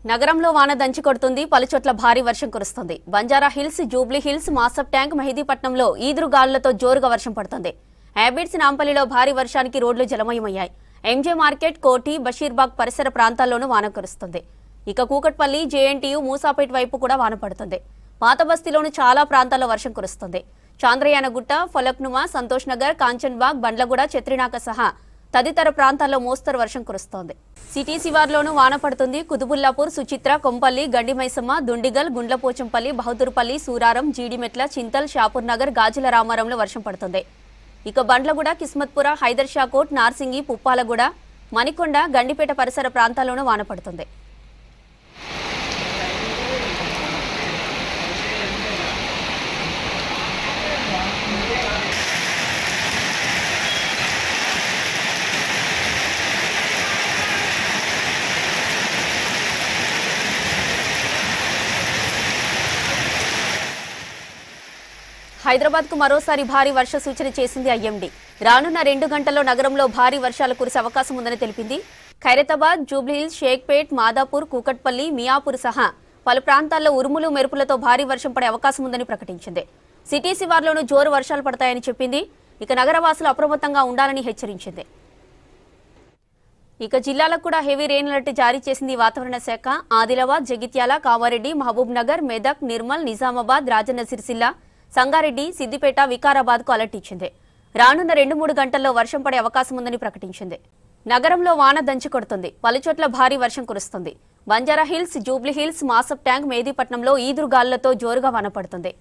నగరంలో వాన దంచి కొడుతుంది. పలుచోట్ల భారీ వర్షం కురుస్తుంది. Banjara hills, Jubilee hills, మాసప్ tank, మెహదీపట్నంలో ఈదురుగాలులతో జోరుగా వర్షం పడుతుంది. హ్యాబిట్స్ నాంపల్లిలో భారీ వర్షానికి రోడ్లు జలమయమయ్యాయి. ఎంజే మార్కెట్, కోఠి, బషీర్బాగ్ పరిసర ప్రాంతాల్లోనూ వాన కురుస్తుంది. ఇక కూకట్పల్లి, జేఎన్టీయూ, మూసాపేట వైపు కూడా వాన పడుతుంది. పాత బస్తీలోని చాలా ప్రాంతాల్లో వర్షం కురుస్తుంది. చాంద్రయానగుట్ట, ఫలక్నుమా, సంతోష్ నగర్, కాంచన్బాగ్, బండ్లగూడ, చెత్రినాక సహా తదితర ప్రాంతాల్లో మోస్తరు వర్షం కురుస్తోంది. సిటీ శివార్లోనూ వాన పడుతుంది. కుతుబుల్లాపూర్, సుచిత్ర, కొంపల్లి, గండిమైసమ్మ, దుండిగల్, గుండ్లపోచంపల్లి, బహదూర్పల్లి, సూరారం, జీడిమెట్ల, చింతల్, షాపూర్ నగర్, గాజుల రామారంలో వర్షం పడుతుంది. ఇక బండ్లగూడ, కిస్మత్పుర, హైదర్ షాకోట్, నార్సింగి, పుప్పాలగూడ, మణికొండ, గండిపేట పరిసర ప్రాంతాల్లోనూ వాన పడుతుంది. హైదరాబాద్ కు మరోసారి భారీ వర్ష సూచన చేసింది ఐఎండీ. రానున్న 2 గంటల్లో నగరంలో భారీ వర్షాలు కురిసే అవకాశం ఉందని తెలిపింది. ఖైరతాబాద్, జూబ్లీహిల్స్, షేక్పేట్, మాదాపూర్, కూకట్పల్లి, మియాపూర్ సహా పలు ప్రాంతాల్లో ఉరుములు మెరుపులతో భారీ వర్షం పడే అవకాశం ఉందని ప్రకటించింది. సిటీ శివార్లోనూ జోరు వర్షాలు పడతాయని చెప్పింది. ఇక నగరవాసులు అప్రమత్తంగా ఉండాలని హెచ్చరించింది. ఇక జిల్లాలకు కూడా హెవీ రెయిన్ అలర్ట్ జారీ చేసింది వాతావరణ శాఖ. ఆదిలాబాద్, జగిత్యాల, కామారెడ్డి, మహబూబ్ నగర్, మెదక్, నిర్మల్, నిజామాబాద్, రాజన్న సిరిసిల్ల, సంగారెడ్డి, సిద్దిపేట, వికారాబాద్ కు అలర్ట్ ఇచ్చింది. రానున్న 2-3 గంటల్లో వర్షం పడే అవకాశం ఉందని ప్రకటించింది. నగరంలో వాన దంచి కొడుతుంది. పలుచోట్ల భారీ వర్షం కురుస్తుంది. Banjara hills, Jubilee hills, మాసప్ tank, మెహదీపట్నంలో ఈదురుగాలులతో జోరుగా వాన పడుతుంది.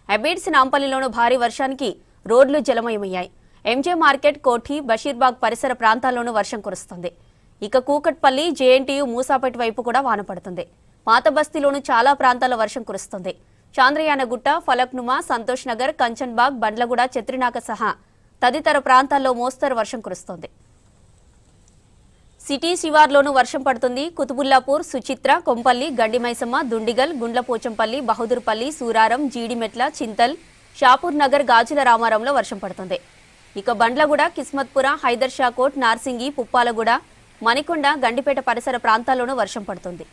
హ్యాబిట్స్ నాంపల్లిలోనూ భారీ వర్షానికి రోడ్లు జలమయమయ్యాయి. ఎంజే మార్కెట్, కోఠి, బషీర్బాగ్ పరిసర ప్రాంతాల్లోనూ వర్షం కురుస్తుంది. ఇక కూకట్పల్లి, జేఎన్టీయూ, మూసాపేట వైపు కూడా వాన పడుతుంది. పాత బస్తీలోనూ చాలా ప్రాంతాల్లో వర్షం కురుస్తుంది. చాంద్రయానగుట్ట, ఫలక్నుమా, సంతోష్ నగర్, కంచన్బాగ్, బండ్లగూడ, చెత్రినాక సహా తదితర ప్రాంతాల్లో మోస్తరు వర్షం కురుస్తోంది. సిటీ శివార్లోనూ వర్షం పడుతుంది. కుతుబుల్లాపూర్, సుచిత్ర, కొంపల్లి, గండిమైసమ్మ, దుండిగల్, గుండ్లపోచంపల్లి, బహదూర్పల్లి, సూరారం, జీడిమెట్ల, చింతల్, షాపూర్ నగర్, గాజుల రామారంలో వర్షం పడుతుంది. ఇక బండ్లగూడ, కిస్మత్పుర, హైదర్ షాకోట్, నార్సింగి, పుప్పాలగూడ, మణికొండ, గండిపేట పరిసర ప్రాంతాల్లోనూ వర్షం పడుతుంది.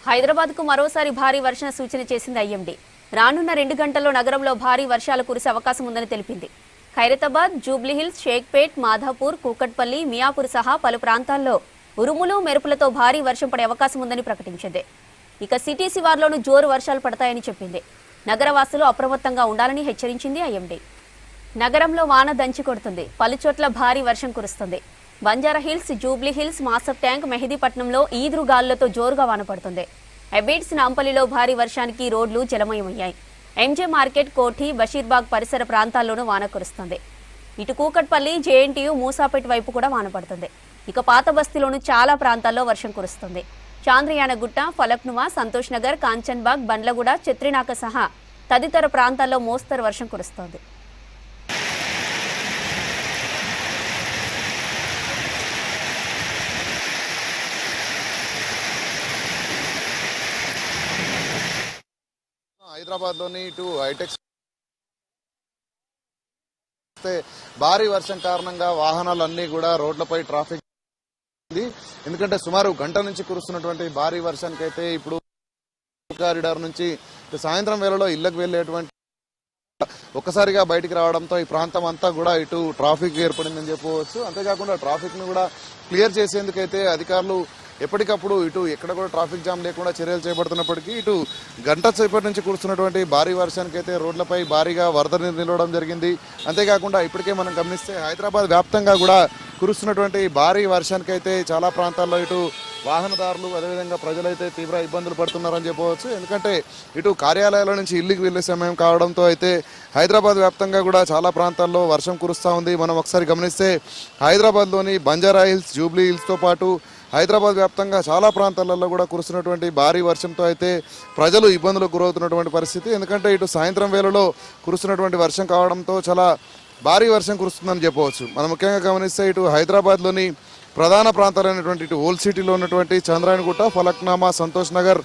హైదరాబాద్ కు మరోసారి భారీ వర్ష సూచన చేసింది ఐఎండీ. రానున్న 2 గంటల్లో నగరంలో భారీ వర్షాలు కురిసే అవకాశం ఉందని తెలిపింది. ఖైరతాబాద్, జూబ్లీహిల్స్, షేక్పేట్, మాధాపూర్, కూకట్పల్లి, మియాపూర్ సహా పలు ప్రాంతాల్లో ఉరుములు మెరుపులతో భారీ వర్షం పడే అవకాశం ఉందని ప్రకటించింది. ఇక సిటీ శివార్లోనూ జోరు వర్షాలు పడతాయని చెప్పింది. నగరవాసులు అప్రమత్తంగా ఉండాలని హెచ్చరించింది ఐఎండీ. నగరంలో వాన దంచి కొడుతుంది. పలుచోట్ల భారీ వర్షం కురుస్తుంది. Banjara hills, Jubilee hills, మాసప్ tank, మెహదీపట్నంలో ఈదురుగాలులతో జోరుగా వాన పడుతుంది. హ్యాబిట్స్ నాంపల్లిలో భారీ వర్షానికి రోడ్లు జలమయమయ్యాయి. ఎంజే మార్కెట్, కోఠి, బషీర్బాగ్ పరిసర ప్రాంతాల్లోనూ వాన కురుస్తుంది. ఇటు కూకట్పల్లి, జేఎన్టీయూ, మూసాపేట వైపు కూడా వాన పడుతుంది. ఇక పాత బస్తీలోనూ చాలా ప్రాంతాల్లో వర్షం కురుస్తుంది. చాంద్రయానగుట్ట, ఫలక్నుమా, సంతోష్ నగర్, కాంచన్బాగ్, బండ్లగూడ, చెత్రినాక సహా తదితర ప్రాంతాల్లో మోస్తరు వర్షం కురుస్తోంది. హైదరాబాద్లోని ఇటు హైటెక్ భారీ వర్షం కారణంగా వాహనాలన్నీ కూడా రోడ్లపై ట్రాఫిక్ ఉంది. ఎందుకంటే సుమారు గంట నుంచి కురుస్తున్నటువంటి భారీ వర్షానికి అయితే ఇప్పుడు కారిడార్ నుంచి సాయంత్రం వేళలో ఇళ్లకు వెళ్లేటువంటి ఒక్కసారిగా బయటికి రావడంతో ఈ ప్రాంతం అంతా కూడా ఇటు ట్రాఫిక్ ఏర్పడిందని చెప్పవచ్చు. అంతేకాకుండా ట్రాఫిక్ ను కూడా క్లియర్ చేసేందుకైతే అధికారులు ఎప్పటికప్పుడు ఇటు ఎక్కడ కూడా ట్రాఫిక్ జామ్ లేకుండా చర్యలు చేపడుతున్నప్పటికీ ఇటు గంట సేపటి నుంచి కురుస్తున్నటువంటి భారీ వర్షానికి అయితే రోడ్లపై భారీగా వరద నీరు నిలవడం జరిగింది. అంతేకాకుండా ఇప్పటికే మనం గమనిస్తే హైదరాబాద్ వ్యాప్తంగా కూడా కురుస్తున్నటువంటి భారీ వర్షానికి అయితే చాలా ప్రాంతాల్లో ఇటు వాహనదారులు అదేవిధంగా ప్రజలైతే తీవ్ర ఇబ్బందులు పడుతున్నారని చెప్పవచ్చు. ఎందుకంటే ఇటు కార్యాలయాల నుంచి ఇల్లుకి వెళ్లే సమయం కావడంతో అయితే హైదరాబాద్ వ్యాప్తంగా కూడా చాలా ప్రాంతాల్లో వర్షం కురుస్తూ ఉంది. మనం ఒకసారి గమనిస్తే హైదరాబాద్లోని బంజారా హిల్స్, జూబ్లీ హిల్స్తో పాటు హైదరాబాద్ వ్యాప్తంగా చాలా ప్రాంతాలలో కూడా కురుస్తున్నటువంటి భారీ వర్షంతో అయితే ప్రజలు ఇబ్బందులకు గురవుతున్నటువంటి పరిస్థితి. ఎందుకంటే ఇటు సాయంత్రం వేళలో కురుస్తున్నటువంటి వర్షం కావడంతో చాలా భారీ వర్షం కురుస్తుందని చెప్పవచ్చు. మనం ముఖ్యంగా గమనిస్తే ఇటు హైదరాబాద్లోని ప్రధాన ప్రాంతాలైనటువంటి ఇటు ఓల్డ్ సిటీలో ఉన్నటువంటి చంద్రాయనగుట్ట, ఫలక్నామా, సంతోష్ నగర్,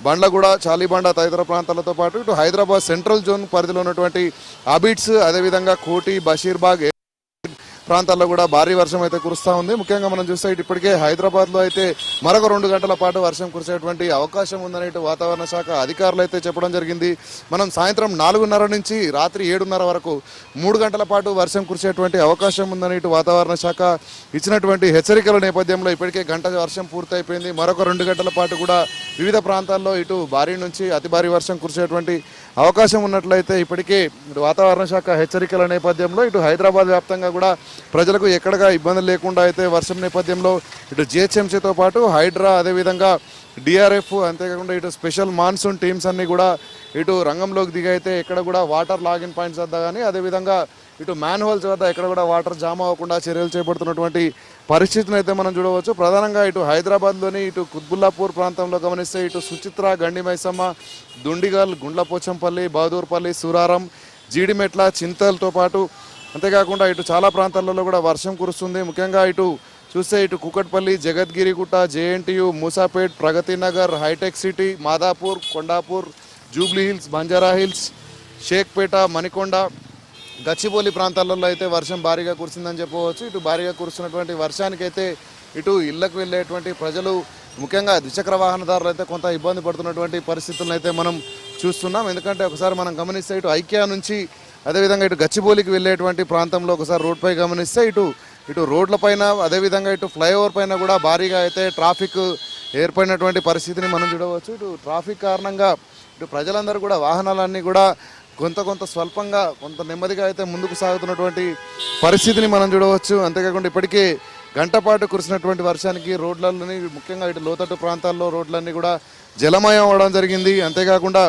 బండ్లగూడ, చాలీబండ తదితర ప్రాంతాలతో పాటు ఇటు హైదరాబాద్ సెంట్రల్ జోన్ పరిధిలో ఉన్నటువంటి అబిట్స్, అదేవిధంగా కోటి, బషీర్బాగ్, ప్రాంతాల్లో కూడా భారీ వర్షం అయితే కురుస్తా ఉంది. ముఖ్యంగా మనం చూస్తే ఇప్పటికే హైదరాబాద్ లో అయితే మరొక 2 గంటల పాటు వర్షం కురిసేటువంటి అవకాశం ఉందని వాతావరణ శాఖ అధికారులు అయితే చెప్పడం జరిగింది. మనం సాయంత్రం 4:30 నుంచి రాత్రి 7:30 వరకు 3 గంటల పాటు వర్షం కురిసేటువంటి అవకాశం ఉందని వాతావరణ శాఖ ఇచ్చినటువంటి హెచ్చరికల నేపథ్యంలో ఇప్పటికే గంట వర్షం పూర్తయిపోయింది. మరొక 2 గంటల పాటు కూడా వివిధ ప్రాంతాల్లో ఇటు భారీ నుంచి అతి భారీ వర్షం కురిసేటువంటి అవకాశం ఉన్నట్లయితే ఇప్పటికే వాతావరణ శాఖ హెచ్చరికల నేపథ్యంలో ఇటు హైదరాబాద్ వ్యాప్తంగా కూడా ప్రజలకు ఎక్కడగా ఇబ్బందులు లేకుండా అయితే వర్షం నేపథ్యంలో ఇటు జిహెచ్ఎంసీతో పాటు హైడ్రా అదేవిధంగా డిఆర్ఎఫ్ అంతేకాకుండా ఇటు స్పెషల్ మాన్సూన్ టీమ్స్ అన్ని కూడా ఇటు రంగంలోకి దిగైతే ఎక్కడ కూడా వాటర్ లాగిన్ పాయింట్స్ వద్ద కానీ అదేవిధంగా ఇటు మ్యాన్ హోల్స్ వద్ద ఎక్కడ కూడా వాటర్ జామ్ అవ్వకుండా చర్యలు చేపడుతున్నటువంటి పరిస్థితిని అయితే మనం చూడవచ్చు. ప్రధానంగా ఇటు హైదరాబాద్లోని ఇటు కుత్బుల్లాపూర్ ప్రాంతంలో గమనిస్తే ఇటు సుచిత్ర, గండి మైసమ్మ, దుండిగల్, గుండ్లపోచంపల్లి, బహదూర్పల్లి, సూరారం, జీడిమెట్ల, చింతలతో పాటు అంతేకాకుండా ఇటు చాలా ప్రాంతాలలో కూడా వర్షం కురుస్తుంది. ముఖ్యంగా ఇటు చూస్తే ఇటు కుకట్పల్లి, జగద్గిరిగుట్ట, జేఎన్టీయు, మూసాపేట్, ప్రగతి నగర్, హైటెక్ City, Madhapur, Kondapur, Jubilee Hills, Banjara Hills, Shaikpet, Manikonda, Gachibowli ప్రాంతాలలో అయితే వర్షం భారీగా కురిసిందని చెప్పవచ్చు. ఇటు భారీగా కురుస్తున్నటువంటి వర్షానికైతే ఇటు ఇళ్లకు వెళ్ళేటువంటి ప్రజలు ముఖ్యంగా ద్విచక్ర వాహనదారులు అయితే కొంత ఇబ్బంది పడుతున్నటువంటి పరిస్థితులను అయితే మనం చూస్తున్నాం. ఎందుకంటే ఒకసారి మనం గమనిస్తే ఇటు ఐక్యా నుంచి అదేవిధంగా ఇటు గచ్చిబౌలికి వెళ్ళేటువంటి ప్రాంతంలో ఒకసారి రోడ్పై గమనిస్తే ఇటు రోడ్లపైన అదేవిధంగా ఇటు ఫ్లైఓవర్ పైన కూడా భారీగా అయితే ట్రాఫిక్ ఏర్పడినటువంటి పరిస్థితిని మనం చూడవచ్చు. ఇటు ట్రాఫిక్ కారణంగా ఇటు ప్రజలందరూ కూడా వాహనాలన్నీ కూడా కొంత స్వల్పంగా కొంత నెమ్మదిగా అయితే ముందుకు సాగుతున్నటువంటి పరిస్థితిని మనం చూడవచ్చు. అంతేకాకుండా ఇప్పటికే గంట పాటు కురిసినటువంటి వర్షానికి రోడ్లన్నీ ముఖ్యంగా ఇటు లోతట్టు ప్రాంతాల్లో రోడ్లన్నీ కూడా జలమయం అవ్వడం జరిగింది. అంతేకాకుండా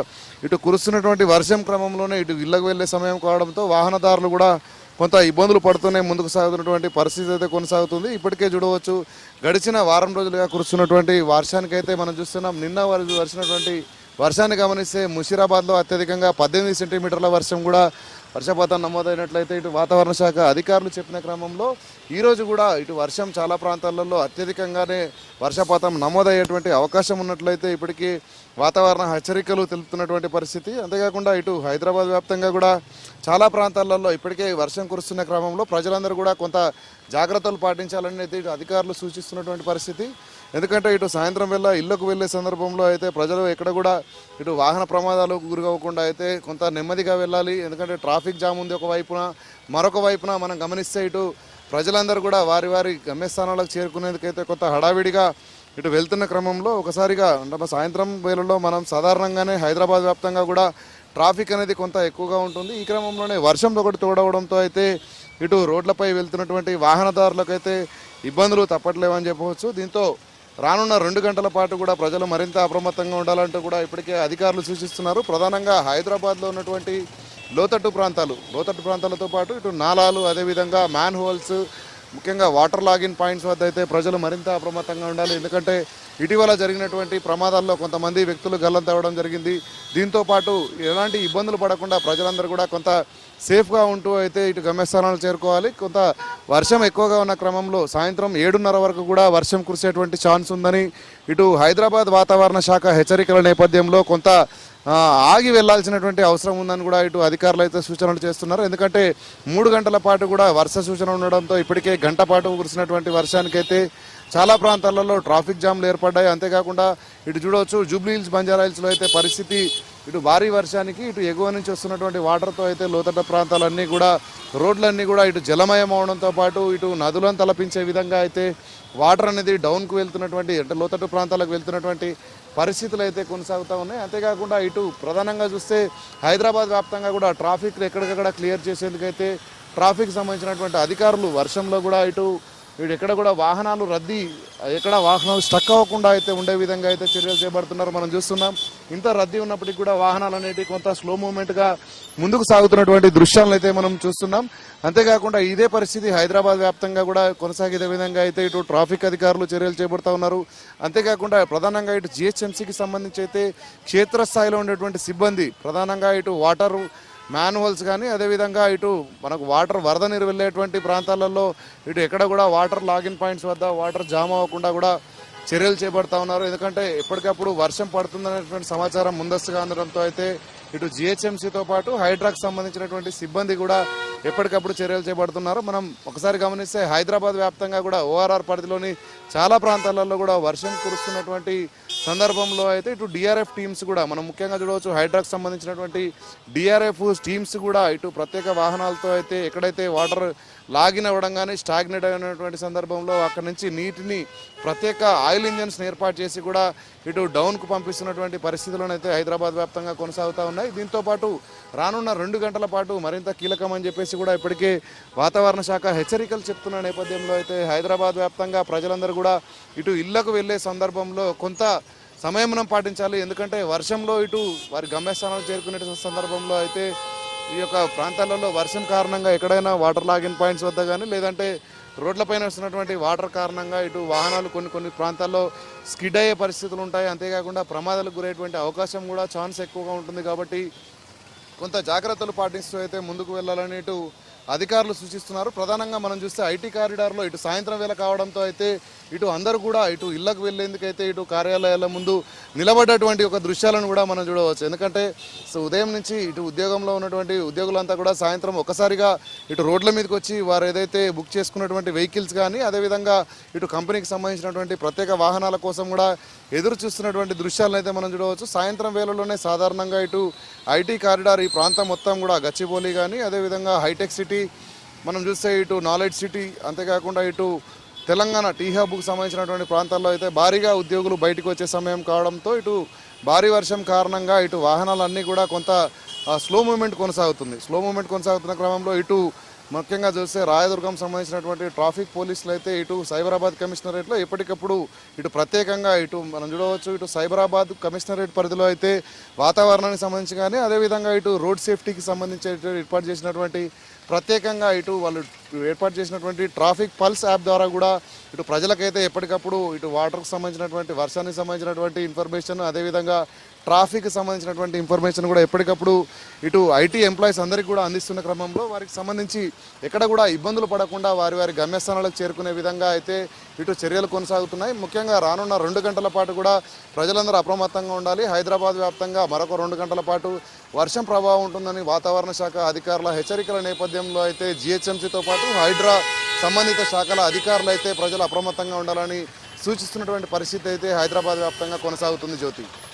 ఇటు కురుస్తున్నటువంటి వర్షం క్రమంలోనే ఇటు ఇళ్లకు వెళ్ళే సమయం కావడంతో వాహనదారులు కూడా కొంత ఇబ్బందులు పడుతూనే ముందుకు సాగుతున్నటువంటి పరిస్థితి అయితే కొనసాగుతుంది. ఇప్పటికే చూడవచ్చు గడిచిన వారం రోజులుగా కురుస్తున్నటువంటి వర్షానికైతే మనం చూస్తున్నాం. నిన్న వర్షినటువంటి వర్షాన్ని గమనిస్తే ముషీరాబాద్లో అత్యధికంగా 18 సెంటీమీటర్ల వర్షం కూడా వర్షపాతం నమోదైనట్లయితే ఇటు వాతావరణ శాఖ అధికారులు చెప్పిన క్రమంలో ఈరోజు కూడా ఇటు వర్షం చాలా ప్రాంతాలలో అత్యధికంగానే వర్షపాతం నమోదయ్యేటువంటి అవకాశం ఉన్నట్లయితే ఇప్పటికీ వాతావరణ హెచ్చరికలు తెలుపుతున్నటువంటి పరిస్థితి. అంతేకాకుండా ఇటు హైదరాబాద్ వ్యాప్తంగా కూడా చాలా ప్రాంతాలలో ఇప్పటికే వర్షం కురుస్తున్న క్రమంలో ప్రజలందరూ కూడా కొంత జాగ్రత్తలు పాటించాలని అయితే ఇటు అధికారులు సూచిస్తున్నటువంటి పరిస్థితి. ఎందుకంటే ఇటు సాయంత్రం వేళ ఇళ్లకు వెళ్ళే సందర్భంలో అయితే ప్రజలు ఎక్కడ కూడా ఇటు వాహన ప్రమాదాలకు గురవ్వకుండా అయితే కొంత నెమ్మదిగా వెళ్ళాలి. ఎందుకంటే ట్రాఫిక్ జామ్ ఉంది ఒకవైపున, మరొక వైపున మనం గమనిస్తే ఇటు ప్రజలందరూ కూడా వారి వారి గమ్యస్థానాలకు చేరుకునేందుకైతే కొంత హడావిడిగా ఇటు వెళ్తున్న క్రమంలో ఒకసారిగా అంటే సాయంత్రం వేళల్లో మనం సాధారణంగానే హైదరాబాద్ వ్యాప్తంగా కూడా ట్రాఫిక్ అనేది కొంత ఎక్కువగా ఉంటుంది. ఈ క్రమంలోనే వర్షం ఒకటి తోడవడంతో అయితే ఇటు రోడ్లపై వెళ్తున్నటువంటి వాహనదారులకు అయితే ఇబ్బందులు తప్పట్లేవని చెప్పవచ్చు. దీంతో రానున్న 2 గంటల పాటు కూడా ప్రజలు మరింత అప్రమత్తంగా ఉండాలంటూ కూడా ఇప్పటికే అధికారులు సూచిస్తున్నారు. ప్రధానంగా హైదరాబాద్లో ఉన్నటువంటి లోతట్టు ప్రాంతాలతో పాటు ఇటు నాలాలు అదేవిధంగా మ్యాన్ హోల్స్ ముఖ్యంగా వాటర్ లాగిన్ పాయింట్స్ వద్ద అయితే ప్రజలు మరింత అప్రమత్తంగా ఉండాలి. ఎందుకంటే ఇటీవల జరిగినటువంటి ప్రమాదాల్లో కొంతమంది వ్యక్తులు గల్లంతవ్వడం జరిగింది. దీంతో పాటు ఎలాంటి ఇబ్బందులు పడకుండా ప్రజలందరూ కూడా కొంత సేఫ్గా ఉంటూ అయితే ఇటు గమ్యస్థానాలు చేరుకోవాలి. కొంత వర్షం ఎక్కువగా ఉన్న క్రమంలో సాయంత్రం 7:30 వరకు కూడా వర్షం కురిసేటువంటి ఛాన్స్ ఉందని ఇటు హైదరాబాద్ వాతావరణ శాఖ హెచ్చరికల నేపథ్యంలో కొంత ఆగి వెళ్లాల్సినటువంటి అవసరం ఉందని కూడా ఇటు అధికారులు అయితే సూచనలు చేస్తున్నారు. ఎందుకంటే 3 గంటల పాటు కూడా వర్ష సూచన ఉండడంతో ఇప్పటికే గంట పాటు కురిసినటువంటి వర్షానికైతే చాలా ప్రాంతాలలో ట్రాఫిక్ జామ్లు ఏర్పడ్డాయి. అంతేకాకుండా ఇటు చూడవచ్చు జూబ్లీ హిల్స్, బంజారా హిల్స్లో అయితే పరిస్థితి ఇటు భారీ వర్షానికి ఇటు ఎగువ నుంచి వస్తున్నటువంటి వాటర్తో అయితే లోతట్ట ప్రాంతాలన్నీ కూడా రోడ్లన్నీ కూడా ఇటు జలమయం అవడంతో పాటు ఇటు నదులను తలపించే విధంగా అయితే వాటర్ అనేది డౌన్కు వెళ్తున్నటువంటి అంటే లోతట్టు ప్రాంతాలకు వెళ్తున్నటువంటి పరిస్థితులు అయితే కొనసాగుతూ ఉన్నాయి. అంతేకాకుండా ఇటు ప్రధానంగా చూస్తే హైదరాబాద్ వ్యాప్తంగా కూడా ట్రాఫిక్ ఎక్కడికక్కడ క్లియర్ చేసేందుకైతే ట్రాఫిక్ సంబంధించినటువంటి అధికారులు వర్షంలో కూడా ఇటు ఎక్కడ కూడా వాహనాలు రద్దీ ఎక్కడ వాహనాలు స్టక్ అవ్వకుండా అయితే ఉండే విధంగా అయితే చర్యలు చేపడుతున్నారు. మనం చూస్తున్నాం ఇంత రద్దీ ఉన్నప్పటికీ కూడా వాహనాలు అనేవి కొంత స్లో మూవ్మెంట్గా ముందుకు సాగుతున్నటువంటి దృశ్యాలను అయితే మనం చూస్తున్నాం. అంతేకాకుండా ఇదే పరిస్థితి హైదరాబాద్ వ్యాప్తంగా కూడా కొనసాగే విధంగా అయితే ఇటు ట్రాఫిక్ అధికారులు చర్యలు చేపడుతూ ఉన్నారు. అంతేకాకుండా ప్రధానంగా ఇటు జిహెచ్ఎంసీకి సంబంధించి అయితే క్షేత్రస్థాయిలో ఉండేటువంటి సిబ్బంది ప్రధానంగా ఇటు వాటర్ మ్యాన్ హోల్స్ కానీ అదేవిధంగా ఇటు మనకు వాటర్ వరద నీరు వెళ్ళేటువంటి ప్రాంతాలలో ఇటు ఎక్కడ కూడా వాటర్ లాగిన్ పాయింట్స్ వద్ద వాటర్ జామ్ అవ్వకుండా కూడా చర్యలు చేపడతా ఉన్నారు. ఎందుకంటే ఎప్పటికప్పుడు వర్షం పడుతుందనేటువంటి సమాచారం ముందస్తుగా అందడంతో అయితే ఇటు జిహెచ్ఎంసీతో పాటు హైడ్రాకు సంబంధించినటువంటి సిబ్బంది కూడా ఎప్పటికప్పుడు చర్యలు చేపడుతున్నారు. మనం ఒకసారి గమనిస్తే హైదరాబాద్ వ్యాప్తంగా కూడా ఓఆర్ఆర్ పరిధిలోని చాలా ప్రాంతాలలో కూడా వర్షం కురుస్తున్నటువంటి సందర్భంలో అయితే ఇటు డిఆర్ఎఫ్ టీమ్స్ కూడా మనం ముఖ్యంగా చూడవచ్చు. హైడ్రాకు సంబంధించినటువంటి డిఆర్ఎఫ్ టీమ్స్ కూడా ఇటు ప్రత్యేక వాహనాలతో అయితే ఎక్కడైతే వాటర్ లాగిన్ అవ్వడం కానీ స్టాగ్నేట్ అయినటువంటి సందర్భంలో అక్కడి నుంచి నీటిని ప్రత్యేక ఆయిల్ ఇంజన్స్ ఏర్పాటు చేసి కూడా ఇటు డౌన్కు పంపిస్తున్నటువంటి పరిస్థితులనైతే హైదరాబాద్ వ్యాప్తంగా కొనసాగుతూ ఉన్నాయి. దీంతో పాటు రానున్న 2 గంటల పాటు మరింత కీలకమని చెప్పేసి కూడా ఇప్పటికే వాతావరణ శాఖ హెచ్చరికలు చెప్తున్న నేపథ్యంలో అయితే హైదరాబాద్ వ్యాప్తంగా ప్రజలందరూ కూడా ఇటు ఇళ్లకు వెళ్లే సందర్భంలో కొంత సంయమనం పాటించాలి. ఎందుకంటే వర్షంలో ఇటు వారి గమ్యస్థానాలు చేరుకునే సందర్భంలో అయితే ఈ యొక్క ప్రాంతాలలో వర్షం కారణంగా ఎక్కడైనా వాటర్ లాగిన్ పాయింట్స్ వద్ద కానీ లేదంటే రోడ్లపైన వస్తున్నటువంటి వాటర్ కారణంగా ఇటు వాహనాలు కొన్ని ప్రాంతాల్లో స్కిడ్ అయ్యే పరిస్థితులు ఉంటాయి. అంతేకాకుండా ప్రమాదాలకు గురయ్యేటువంటి అవకాశం కూడా ఛాన్స్ ఎక్కువగా ఉంటుంది. కాబట్టి కొంత జాగ్రత్తలు పాటిస్తూ అయితే ముందుకు వెళ్ళాలని ఇటు అధికారులు సూచిస్తున్నారు. ప్రధానంగా మనం చూస్తే ఐటీ కారిడార్లో ఇటు సాయంత్రం వేళ కావడంతో అయితే ఇటు అందరూ కూడా ఇటు ఇళ్లకు వెళ్లేందుకైతే ఇటు కార్యాలయాల ముందు నిలబడ్డటువంటి ఒక దృశ్యాలను కూడా మనం చూడవచ్చు. ఎందుకంటే ఉదయం నుంచి ఇటు ఉద్యోగంలో ఉన్నటువంటి ఉద్యోగులంతా కూడా సాయంత్రం ఒకసారిగా ఇటు రోడ్ల మీదకి వచ్చి వారు ఏదైతే బుక్ చేసుకున్నటువంటి వెహికల్స్ కానీ అదేవిధంగా ఇటు కంపెనీకి సంబంధించినటువంటి ప్రత్యేక వాహనాల కోసం కూడా ఎదురు చూస్తున్నటువంటి దృశ్యాలను అయితే మనం చూడవచ్చు. సాయంత్రం వేళలోనే సాధారణంగా ఇటు ఐటీ కారిడార్ ఈ ప్రాంతం మొత్తం కూడా గచ్చిబౌలి కానీ అదేవిధంగా హైటెక్ సిటీ మనం చూస్తే ఇటు నాలెడ్జ్ సిటీ అంతేకాకుండా ఇటు తెలంగాణ టీ హబ్కు సంబంధించినటువంటి ప్రాంతాల్లో అయితే భారీగా ఉద్యోగులు బయటకు వచ్చే సమయం కావడంతో ఇటు భారీ వర్షం కారణంగా ఇటు వాహనాలన్నీ కూడా కొంత స్లో మూమెంట్ కొనసాగుతున్న క్రమంలో ఇటు ముఖ్యంగా చూస్తే రాయదుర్గం సంబంధించినటువంటి ట్రాఫిక్ పోలీసులు అయితే ఇటు సైబరాబాద్ కమిషనరేట్లో ఎప్పటికప్పుడు ఇటు ప్రత్యేకంగా ఇటు మనం చూడవచ్చు. ఇటు సైబరాబాద్ కమిషనరేట్ పరిధిలో అయితే వాతావరణానికి సంబంధించి కానీ అదేవిధంగా ఇటు రోడ్ సేఫ్టీకి సంబంధించి ఏర్పాటు చేసినటువంటి ప్రత్యేకంగా ఇటు వాళ్ళు ఏర్పాటు చేసినటువంటి ట్రాఫిక్ పల్స్ యాప్ ద్వారా కూడా ఇటు ప్రజలకైతే ఎప్పటికప్పుడు ఇటు వాటర్కి సంబంధించినటువంటి వర్షానికి సంబంధించినటువంటి ఇన్ఫర్మేషన్ అదేవిధంగా ట్రాఫిక్కి సంబంధించినటువంటి ఇన్ఫర్మేషన్ కూడా ఎప్పటికప్పుడు ఇటు ఐటీ ఎంప్లాయీస్ అందరికీ కూడా అందిస్తున్న క్రమంలో వారికి సంబంధించి ఎక్కడ కూడా ఇబ్బందులు పడకుండా వారి గమ్యస్థానాలకు చేరుకునే విధంగా అయితే ఇటు చర్యలు కొనసాగుతున్నాయి. ముఖ్యంగా రానున్న 2 గంటల పాటు కూడా ప్రజలందరూ అప్రమత్తంగా ఉండాలి. హైదరాబాద్ వ్యాప్తంగా మరొక 2 గంటల పాటు వర్షం ప్రభావం ఉంటుందని వాతావరణ శాఖ అధికారుల హెచ్చరికల నేపథ్యంలో అయితే జిహెచ్ఎంసీతో పాటు హైడ్రా సంబంధిత శాఖల అధికారులు అయితే ప్రజలు అప్రమత్తంగా ఉండాలని సూచిస్తున్నటువంటి పరిస్థితి అయితే హైదరాబాద్ వ్యాప్తంగా కొనసాగుతుంది. జ్యోతి.